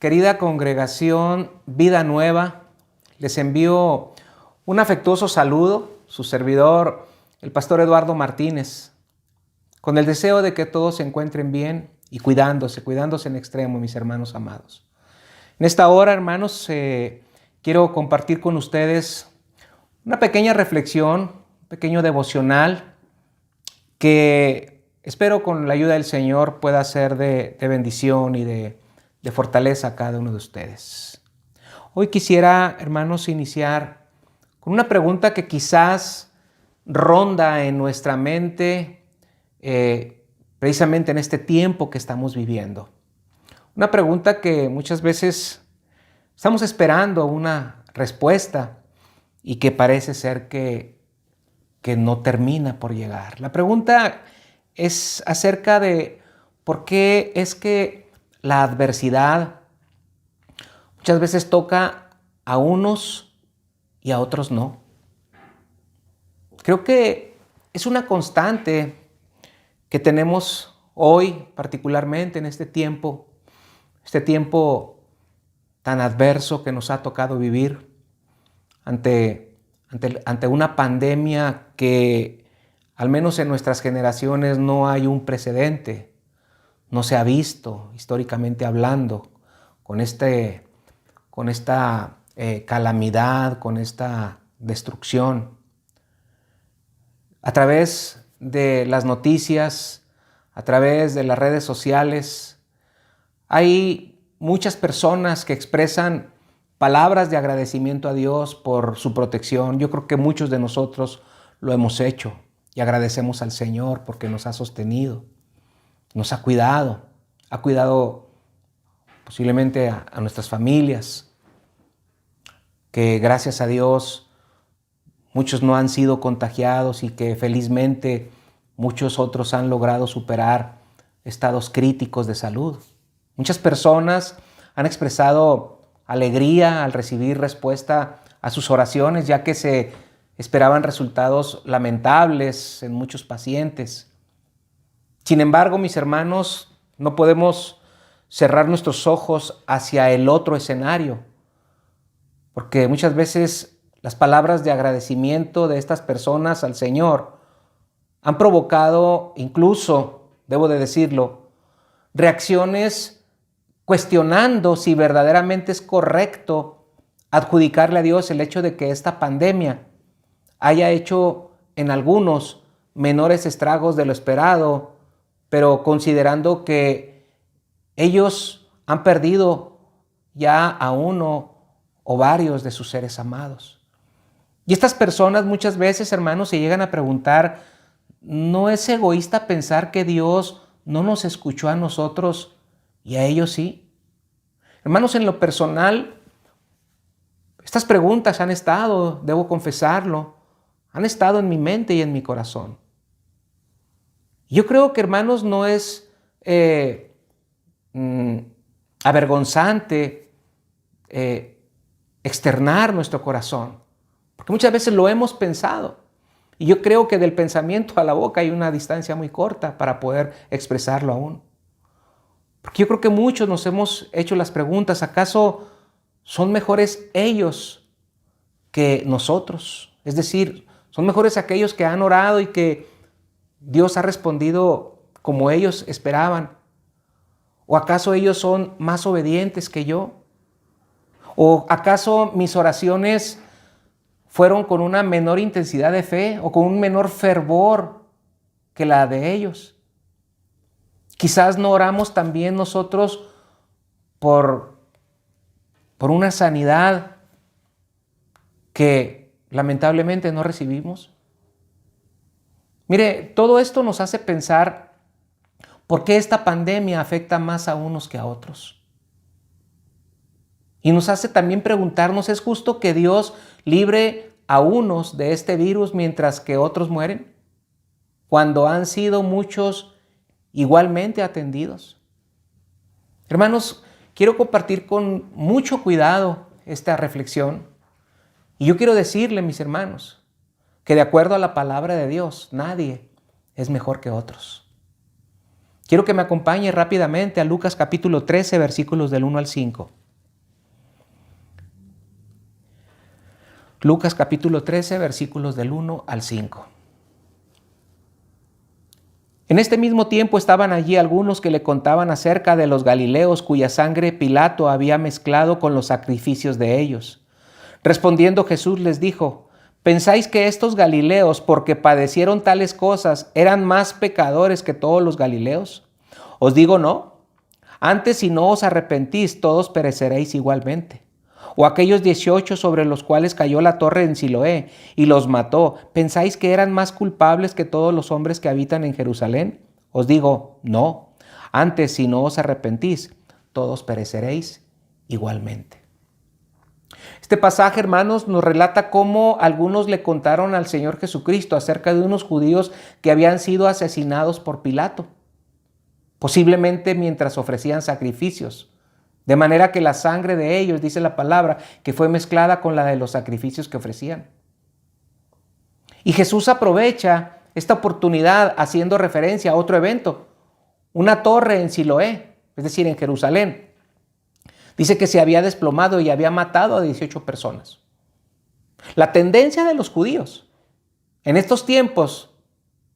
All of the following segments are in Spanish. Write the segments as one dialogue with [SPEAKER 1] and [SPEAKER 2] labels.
[SPEAKER 1] Querida congregación Vida Nueva, les envío un afectuoso saludo, su servidor, el pastor Eduardo Martínez, con el deseo de que todos se encuentren bien y cuidándose en extremo, mis hermanos amados. En esta hora, hermanos, quiero compartir con ustedes una pequeña reflexión, un pequeño devocional que espero con la ayuda del Señor pueda ser de bendición y de fortaleza a cada uno de ustedes. Hoy quisiera, hermanos, iniciar con una pregunta que quizás ronda en nuestra mente precisamente en este tiempo que estamos viviendo. Una pregunta que muchas veces estamos esperando una respuesta y que parece ser que no termina por llegar. La pregunta es acerca de por qué es que la adversidad muchas veces toca a unos y a otros no. Creo que es una constante que tenemos hoy, particularmente en este tiempo tan adverso que nos ha tocado vivir ante una pandemia que, al menos en nuestras generaciones, no hay un precedente, no se ha visto históricamente hablando con esta calamidad, con esta destrucción. A través de las noticias, a través de las redes sociales, hay muchas personas que expresan palabras de agradecimiento a Dios por su protección. Yo creo que muchos de nosotros lo hemos hecho y agradecemos al Señor porque nos ha sostenido, nos ha cuidado posiblemente a nuestras familias, que gracias a Dios muchos no han sido contagiados y que felizmente muchos otros han logrado superar estados críticos de salud. Muchas personas han expresado alegría al recibir respuesta a sus oraciones, ya que se esperaban resultados lamentables en muchos pacientes. Sin embargo, mis hermanos, no podemos cerrar nuestros ojos hacia el otro escenario, porque muchas veces las palabras de agradecimiento de estas personas al Señor han provocado, incluso, debo de decirlo, reacciones cuestionando si verdaderamente es correcto adjudicarle a Dios el hecho de que esta pandemia haya hecho en algunos menores estragos de lo esperado, pero considerando que ellos han perdido ya a uno o varios de sus seres amados. Y estas personas muchas veces, hermanos, se llegan a preguntar, ¿no es egoísta pensar que Dios no nos escuchó a nosotros y a ellos sí? Hermanos, en lo personal, estas preguntas han estado, debo confesarlo, han estado en mi mente y en mi corazón. Yo creo que, hermanos, no es avergonzante externar nuestro corazón, porque muchas veces lo hemos pensado. Y yo creo que del pensamiento a la boca hay una distancia muy corta para poder expresarlo aún. Porque yo creo que muchos nos hemos hecho las preguntas, ¿acaso son mejores ellos que nosotros? Es decir, ¿son mejores aquellos que han orado y que Dios ha respondido como ellos esperaban? ¿O acaso ellos son más obedientes que yo? ¿O acaso mis oraciones fueron con una menor intensidad de fe o con un menor fervor que la de ellos? Quizás no oramos también nosotros por una sanidad que lamentablemente no recibimos. Mire, todo esto nos hace pensar por qué esta pandemia afecta más a unos que a otros. Y nos hace también preguntarnos, ¿es justo que Dios libre a unos de este virus mientras que otros mueren? Cuando han sido muchos igualmente atendidos. Hermanos, quiero compartir con mucho cuidado esta reflexión. Y yo quiero decirle, mis hermanos, que de acuerdo a la palabra de Dios, nadie es mejor que otros. Quiero que me acompañe rápidamente a Lucas capítulo 13, versículos del 1 al 5. Lucas capítulo 13, versículos del 1 al 5. En este mismo tiempo estaban allí algunos que le contaban acerca de los galileos cuya sangre Pilato había mezclado con los sacrificios de ellos. Respondiendo Jesús les dijo: ¿pensáis que estos galileos, porque padecieron tales cosas, eran más pecadores que todos los galileos? Os digo no. Antes, si no os arrepentís, todos pereceréis igualmente. O aquellos 18 sobre los cuales cayó la torre en Siloé y los mató, ¿pensáis que eran más culpables que todos los hombres que habitan en Jerusalén? Os digo, no. Antes, si no os arrepentís, todos pereceréis igualmente. Este pasaje, hermanos, nos relata cómo algunos le contaron al Señor Jesucristo acerca de unos judíos que habían sido asesinados por Pilato, posiblemente mientras ofrecían sacrificios. De manera que la sangre de ellos, dice la palabra, que fue mezclada con la de los sacrificios que ofrecían. Y Jesús aprovecha esta oportunidad haciendo referencia a otro evento, una torre en Siloé, es decir, en Jerusalén. Dice que se había desplomado y había matado a 18 personas. La tendencia de los judíos en estos tiempos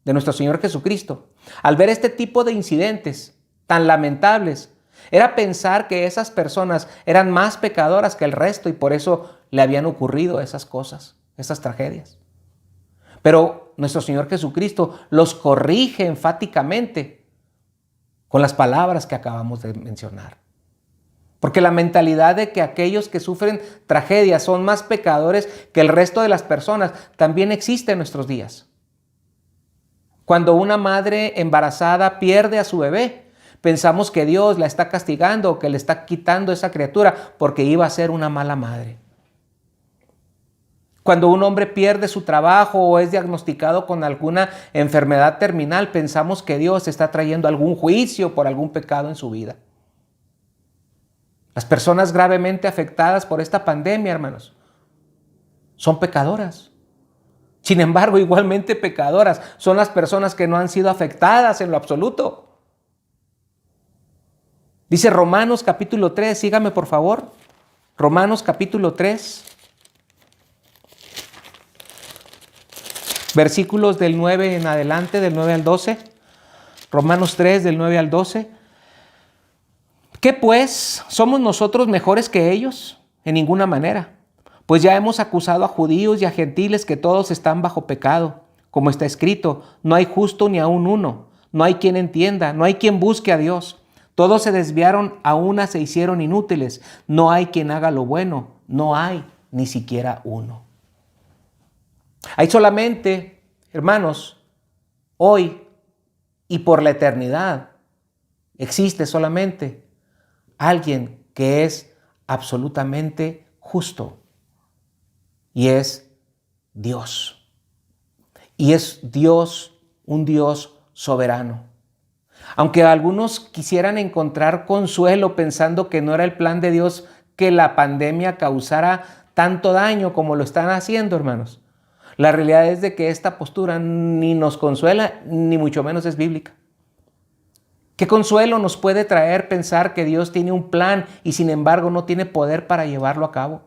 [SPEAKER 1] de nuestro Señor Jesucristo, al ver este tipo de incidentes tan lamentables, era pensar que esas personas eran más pecadoras que el resto y por eso le habían ocurrido esas cosas, esas tragedias. Pero nuestro Señor Jesucristo los corrige enfáticamente con las palabras que acabamos de mencionar. Porque la mentalidad de que aquellos que sufren tragedias son más pecadores que el resto de las personas también existe en nuestros días. Cuando una madre embarazada pierde a su bebé, pensamos que Dios la está castigando o que le está quitando esa criatura porque iba a ser una mala madre. Cuando un hombre pierde su trabajo o es diagnosticado con alguna enfermedad terminal, pensamos que Dios está trayendo algún juicio por algún pecado en su vida. Las personas gravemente afectadas por esta pandemia, hermanos, son pecadoras. Sin embargo, igualmente pecadoras son las personas que no han sido afectadas en lo absoluto. Dice Romanos capítulo 3, sígame por favor. Romanos capítulo 3, versículos del 9 en adelante, del 9 al 12. Romanos 3, del 9 al 12. ¿Qué pues? ¿Somos nosotros mejores que ellos? En ninguna manera. Pues ya hemos acusado a judíos y a gentiles que todos están bajo pecado. Como está escrito, no hay justo ni aun uno. No hay quien entienda, no hay quien busque a Dios. Todos se desviaron, a una se hicieron inútiles. No hay quien haga lo bueno, no hay ni siquiera uno. Hay solamente, hermanos, hoy y por la eternidad, existe solamente alguien que es absolutamente justo. Y es Dios. Y es Dios, un Dios soberano. Aunque algunos quisieran encontrar consuelo pensando que no era el plan de Dios que la pandemia causara tanto daño como lo están haciendo, hermanos. La realidad es de que esta postura ni nos consuela, ni mucho menos es bíblica. ¿Qué consuelo nos puede traer pensar que Dios tiene un plan y sin embargo no tiene poder para llevarlo a cabo?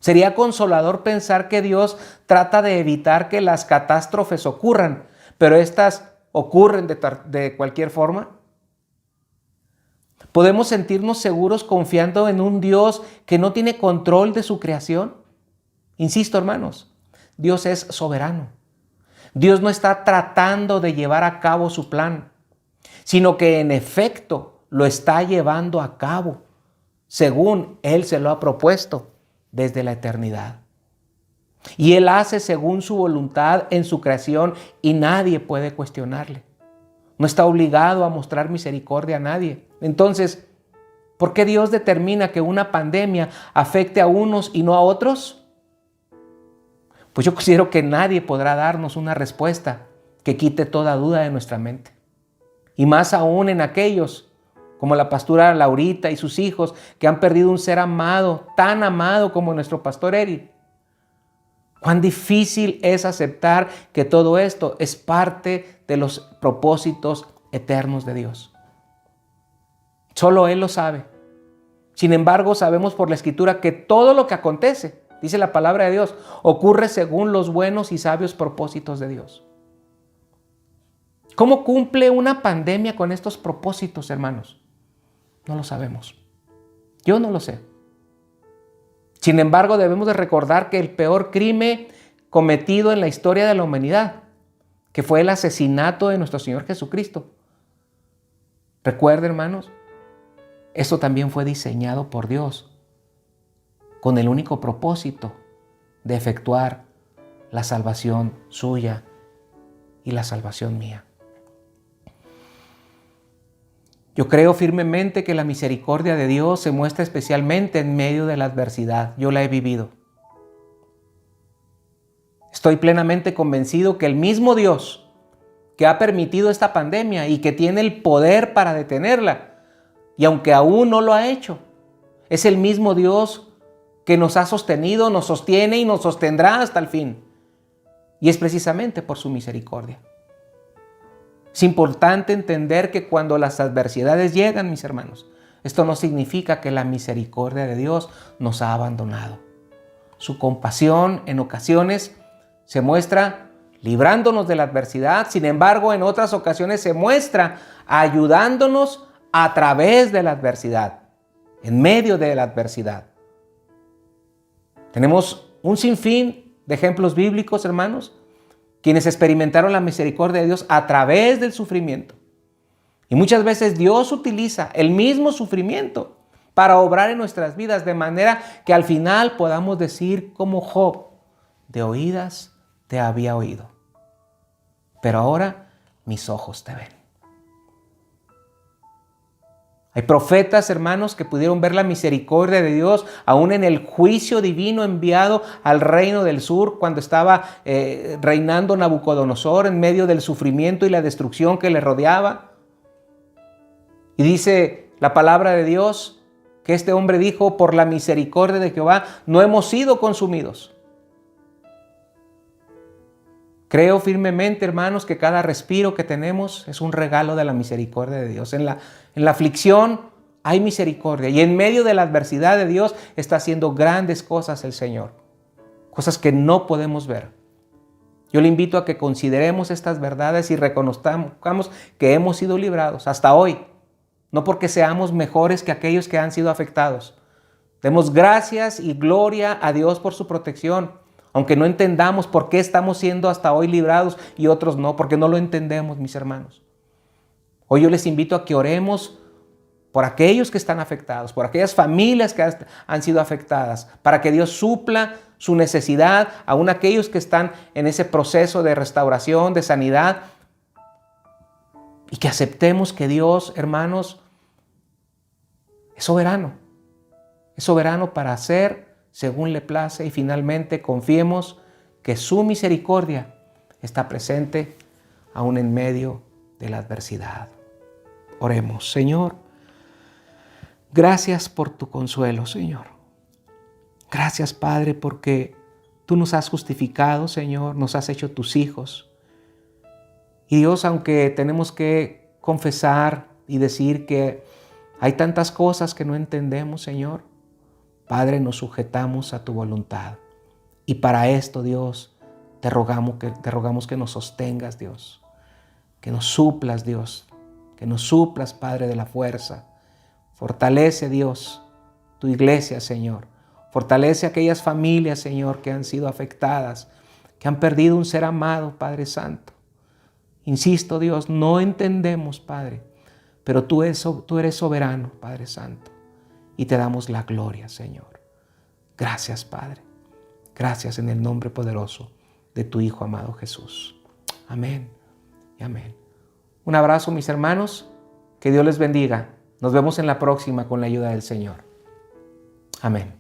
[SPEAKER 1] Sería consolador pensar que Dios trata de evitar que las catástrofes ocurran, pero estas ocurren de cualquier forma. ¿Podemos sentirnos seguros confiando en un Dios que no tiene control de su creación? Insisto, hermanos, Dios es soberano. Dios no está tratando de llevar a cabo su plan, sino que en efecto lo está llevando a cabo, según Él se lo ha propuesto desde la eternidad. Y Él hace según su voluntad en su creación y nadie puede cuestionarle. No está obligado a mostrar misericordia a nadie. Entonces, ¿por qué Dios determina que una pandemia afecte a unos y no a otros? Pues yo considero que nadie podrá darnos una respuesta que quite toda duda de nuestra mente. Y más aún en aquellos como la pastora Laurita y sus hijos que han perdido un ser amado, tan amado como nuestro pastor Eri. Cuán difícil es aceptar que todo esto es parte de los propósitos eternos de Dios. Solo Él lo sabe. Sin embargo, sabemos por la Escritura que todo lo que acontece, dice la palabra de Dios, ocurre según los buenos y sabios propósitos de Dios. ¿Cómo cumple una pandemia con estos propósitos, hermanos? No lo sabemos. Yo no lo sé. Sin embargo, debemos de recordar que el peor crimen cometido en la historia de la humanidad, que fue el asesinato de nuestro Señor Jesucristo. Recuerden, hermanos, esto también fue diseñado por Dios con el único propósito de efectuar la salvación suya y la salvación mía. Yo creo firmemente que la misericordia de Dios se muestra especialmente en medio de la adversidad. Yo la he vivido. Estoy plenamente convencido que el mismo Dios que ha permitido esta pandemia y que tiene el poder para detenerla, y aunque aún no lo ha hecho, es el mismo Dios que nos ha sostenido, nos sostiene y nos sostendrá hasta el fin. Y es precisamente por su misericordia. Es importante entender que cuando las adversidades llegan, mis hermanos, esto no significa que la misericordia de Dios nos ha abandonado. Su compasión en ocasiones se muestra librándonos de la adversidad, sin embargo, en otras ocasiones se muestra ayudándonos a través de la adversidad, en medio de la adversidad. Tenemos un sinfín de ejemplos bíblicos, hermanos, quienes experimentaron la misericordia de Dios a través del sufrimiento. Y muchas veces Dios utiliza el mismo sufrimiento para obrar en nuestras vidas, de manera que al final podamos decir como Job: de oídas te había oído, pero ahora mis ojos te ven. Hay profetas, hermanos, que pudieron ver la misericordia de Dios aún en el juicio divino enviado al reino del sur cuando estaba reinando Nabucodonosor en medio del sufrimiento y la destrucción que le rodeaba. Y dice la palabra de Dios que este hombre dijo: por la misericordia de Jehová no hemos sido consumidos. Creo firmemente, hermanos, que cada respiro que tenemos es un regalo de la misericordia de Dios. En la aflicción hay misericordia, y en medio de la adversidad de Dios está haciendo grandes cosas el Señor, cosas que no podemos ver. Yo le invito a que consideremos estas verdades y reconozcamos que hemos sido librados hasta hoy, no porque seamos mejores que aquellos que han sido afectados. Demos gracias y gloria a Dios por su protección, aunque no entendamos por qué estamos siendo hasta hoy librados y otros no, porque no lo entendemos, mis hermanos. Hoy yo les invito a que oremos por aquellos que están afectados, por aquellas familias que han sido afectadas, para que Dios supla su necesidad, aún aquellos que están en ese proceso de restauración, de sanidad, y que aceptemos que Dios, hermanos, es soberano para hacer según le place, y finalmente confiemos que su misericordia está presente aún en medio de la adversidad. Oremos. Señor, gracias por tu consuelo, Señor. Gracias, Padre, porque tú nos has justificado, Señor, nos has hecho tus hijos. Y Dios, aunque tenemos que confesar y decir que hay tantas cosas que no entendemos, Señor, Padre, nos sujetamos a tu voluntad. Y para esto, Dios, te rogamos que nos sostengas, Dios, que nos suplas, Dios, que nos suplas, Padre, de la fuerza. Fortalece, Dios, tu iglesia, Señor. Fortalece a aquellas familias, Señor, que han sido afectadas, que han perdido un ser amado, Padre Santo. Insisto, Dios, no entendemos, Padre, pero tú eres soberano, Padre Santo, y te damos la gloria, Señor. Gracias, Padre. Gracias en el nombre poderoso de tu Hijo amado Jesús. Amén y amén. Un abrazo, mis hermanos. Que Dios les bendiga. Nos vemos en la próxima con la ayuda del Señor. Amén.